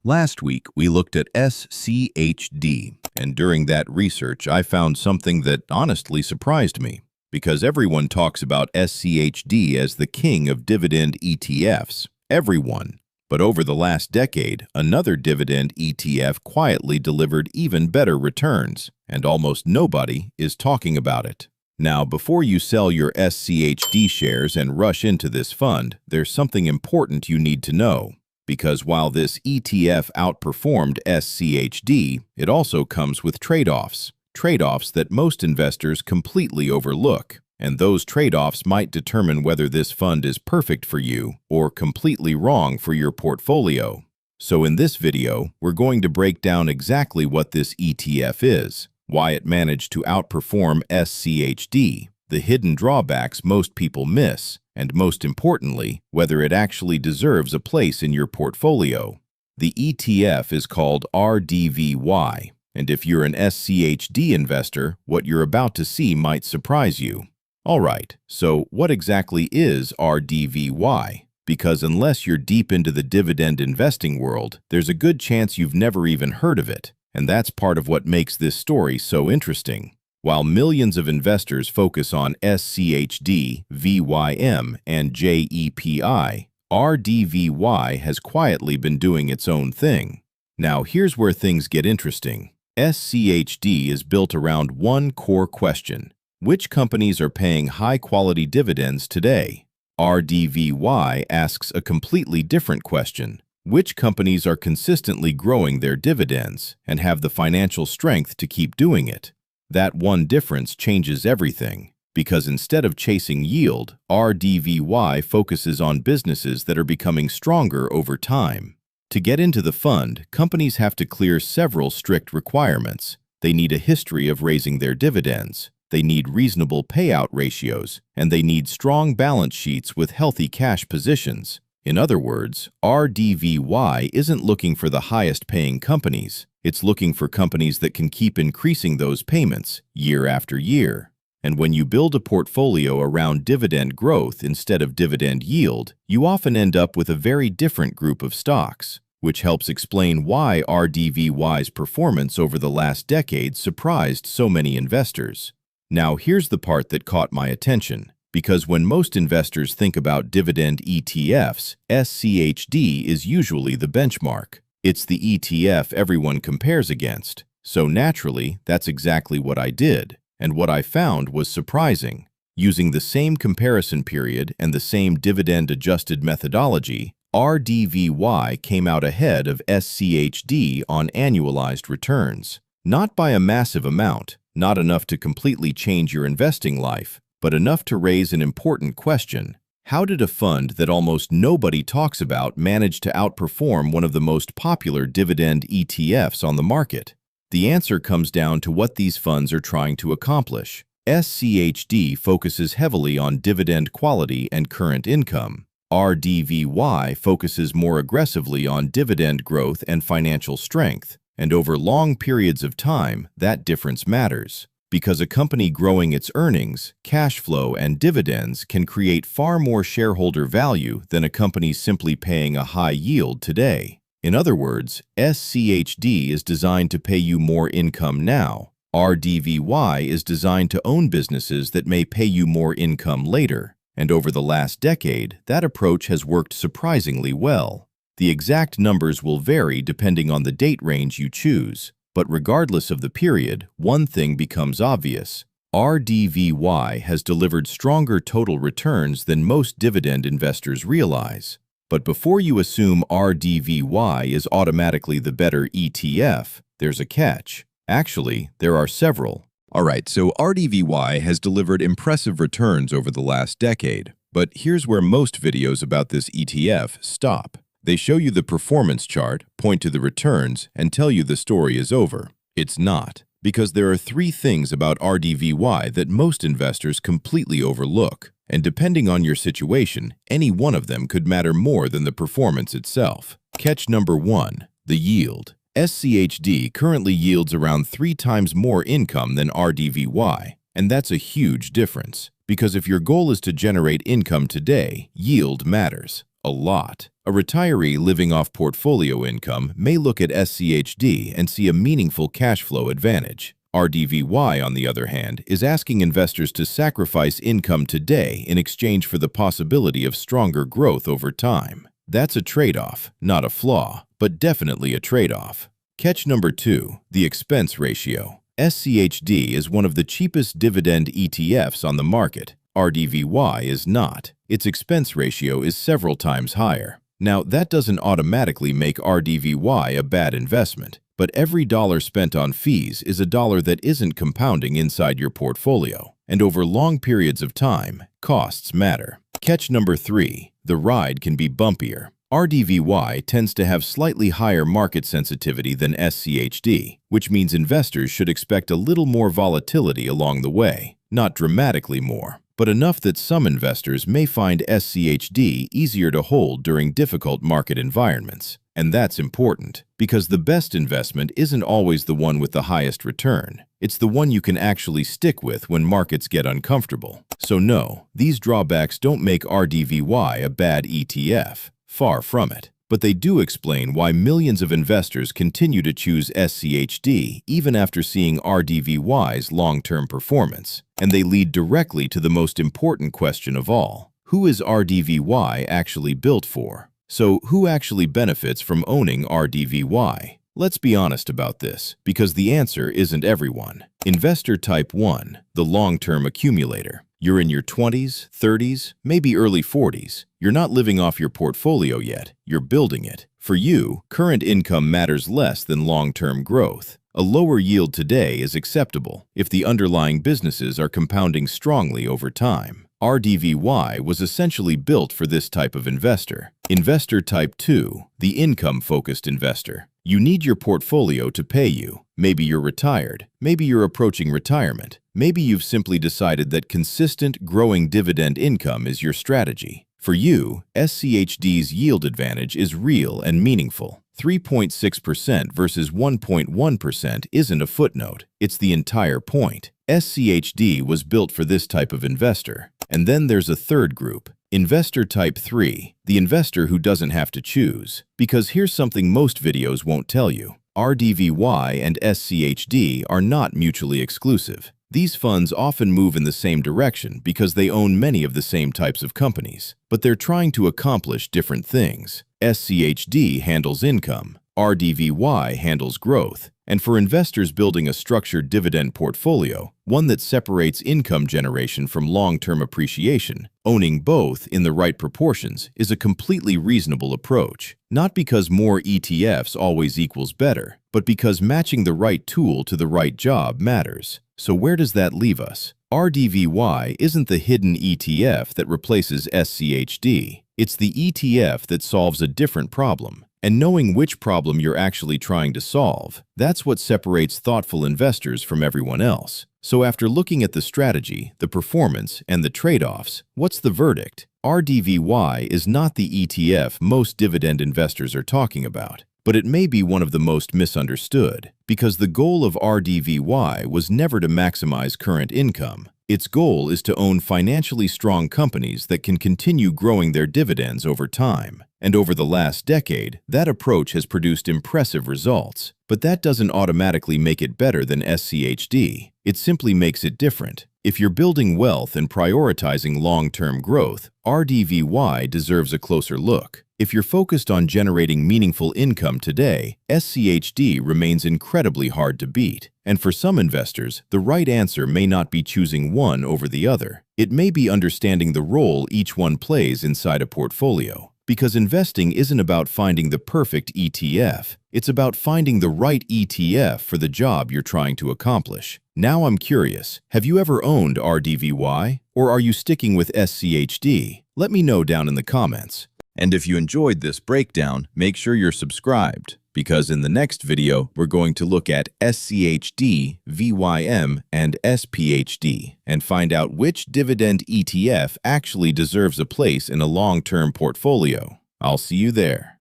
Last week, we looked at SCHD, and during that research, I found something that honestly surprised me, because everyone talks about SCHD as the king of dividend ETFs. Everyone. But over the last decade, another dividend ETF quietly delivered even better returns, and almost nobody is talking about it. Now, before you sell your SCHD shares and rush into this fund, there's something important you need to know. Because while this ETF outperformed SCHD, it also comes with trade-offs that most investors completely overlook. And those trade-offs might determine whether this fund is perfect for you or completely wrong for your portfolio. So in this video, we're going to break down exactly what this ETF is, why it managed to outperform SCHD, the hidden drawbacks most people miss, and most importantly, whether it actually deserves a place in your portfolio. The ETF is called RDVY, and if you're an SCHD investor, what you're about to see might surprise you. Alright, so what exactly is RDVY? Because unless you're deep into the dividend investing world, there's a good chance you've never even heard of it, and that's part of what makes this story so interesting. While millions of investors focus on SCHD, VYM, and JEPI, RDVY has quietly been doing its own thing. Now here's where things get interesting. SCHD is built around one core question. Which companies are paying high-quality dividends today? RDVY asks a completely different question. Which companies are consistently growing their dividends and have the financial strength to keep doing it? That one difference changes everything, because instead of chasing yield, RDVY focuses on businesses that are becoming stronger over time. To get into the fund, companies have to clear several strict requirements. They need a history of raising their dividends. They need reasonable payout ratios, and they need strong balance sheets with healthy cash positions. In other words, RDVY isn't looking for the highest-paying companies. It's looking for companies that can keep increasing those payments year after year. And when you build a portfolio around dividend growth instead of dividend yield, you often end up with a very different group of stocks, which helps explain why RDVY's performance over the last decade surprised so many investors. Now, here's the part that caught my attention, because when most investors think about dividend ETFs, SCHD is usually the benchmark. It's the ETF everyone compares against. So naturally, that's exactly what I did. And what I found was surprising. Using the same comparison period and the same dividend-adjusted methodology, RDVY came out ahead of SCHD on annualized returns. Not by a massive amount. Not enough to completely change your investing life, but enough to raise an important question. How did a fund that almost nobody talks about manage to outperform one of the most popular dividend ETFs on the market? The answer comes down to what these funds are trying to accomplish. SCHD focuses heavily on dividend quality and current income. RDVY focuses more aggressively on dividend growth and financial strength. And over long periods of time, that difference matters, because a company growing its earnings, cash flow, and dividends can create far more shareholder value than a company simply paying a high yield today. In other words, SCHD is designed to pay you more income now. RDVY is designed to own businesses that may pay you more income later. And over the last decade, that approach has worked surprisingly well. The exact numbers will vary depending on the date range you choose, but regardless of the period, one thing becomes obvious. RDVY has delivered stronger total returns than most dividend investors realize. But before you assume RDVY is automatically the better ETF, there's a catch. Actually, there are several. Alright, so RDVY has delivered impressive returns over the last decade, but here's where most videos about this ETF stop. They show you the performance chart, point to the returns, and tell you the story is over. It's not, because there are three things about RDVY that most investors completely overlook, and depending on your situation, any one of them could matter more than the performance itself. Catch number 1, the yield. SCHD currently yields around 3 times more income than RDVY, and that's a huge difference, because if your goal is to generate income today, yield matters a lot. A retiree living off portfolio income may look at SCHD and see a meaningful cash flow advantage. RDVY, on the other hand, is asking investors to sacrifice income today in exchange for the possibility of stronger growth over time. That's a trade-off, not a flaw, but definitely a trade-off. Catch number 2, the expense ratio. SCHD is one of the cheapest dividend ETFs on the market. RDVY is not. Its expense ratio is several times higher. Now, that doesn't automatically make RDVY a bad investment, but every dollar spent on fees is a dollar that isn't compounding inside your portfolio. And over long periods of time, costs matter. Catch number 3, the ride can be bumpier. RDVY tends to have slightly higher market sensitivity than SCHD, which means investors should expect a little more volatility along the way. Not dramatically more, but enough that some investors may find SCHD easier to hold during difficult market environments. And that's important, because the best investment isn't always the one with the highest return. It's the one you can actually stick with when markets get uncomfortable. So no, these drawbacks don't make RDVY a bad ETF. Far from it. But they do explain why millions of investors continue to choose SCHD even after seeing RDVY's long-term performance. And they lead directly to the most important question of all. Who is RDVY actually built for? So who actually benefits from owning RDVY? Let's be honest about this, because the answer isn't everyone. Investor Type 1, the long-term accumulator. You're in your 20s, 30s, maybe early 40s. You're not living off your portfolio yet. You're building it. For you, current income matters less than long-term growth. A lower yield today is acceptable if the underlying businesses are compounding strongly over time. RDVY was essentially built for this type of investor. Investor Type 2, the income-focused investor. You need your portfolio to pay you. Maybe you're retired. Maybe you're approaching retirement. Maybe you've simply decided that consistent, growing dividend income is your strategy. For you, SCHD's yield advantage is real and meaningful. 3.6% versus 1.1% isn't a footnote. It's the entire point. SCHD was built for this type of investor. And then there's a third group. Investor Type 3, the investor who doesn't have to choose. Because here's something most videos won't tell you. RDVY and SCHD are not mutually exclusive. These funds often move in the same direction because they own many of the same types of companies, but they're trying to accomplish different things. SCHD handles income, RDVY handles growth, and for investors building a structured dividend portfolio, one that separates income generation from long-term appreciation, owning both in the right proportions is a completely reasonable approach. Not because more ETFs always equals better, but because matching the right tool to the right job matters. So where does that leave us? RDVY isn't the hidden ETF that replaces SCHD. It's the ETF that solves a different problem. And knowing which problem you're actually trying to solve, that's what separates thoughtful investors from everyone else. So after looking at the strategy, the performance, and the trade-offs, what's the verdict? RDVY is not the ETF most dividend investors are talking about. But it may be one of the most misunderstood, because the goal of RDVY was never to maximize current income. Its goal is to own financially strong companies that can continue growing their dividends over time. And over the last decade, that approach has produced impressive results. But that doesn't automatically make it better than SCHD. It simply makes it different. If you're building wealth and prioritizing long-term growth, RDVY deserves a closer look. If you're focused on generating meaningful income today, SCHD remains incredibly hard to beat. And for some investors, the right answer may not be choosing one over the other. It may be understanding the role each one plays inside a portfolio. Because investing isn't about finding the perfect ETF. It's about finding the right ETF for the job you're trying to accomplish. Now I'm curious, have you ever owned RDVY? Or are you sticking with SCHD? Let me know down in the comments. And if you enjoyed this breakdown, make sure you're subscribed, because in the next video, we're going to look at SCHD, VYM, and SPHD, and find out which dividend ETF actually deserves a place in a long-term portfolio. I'll see you there.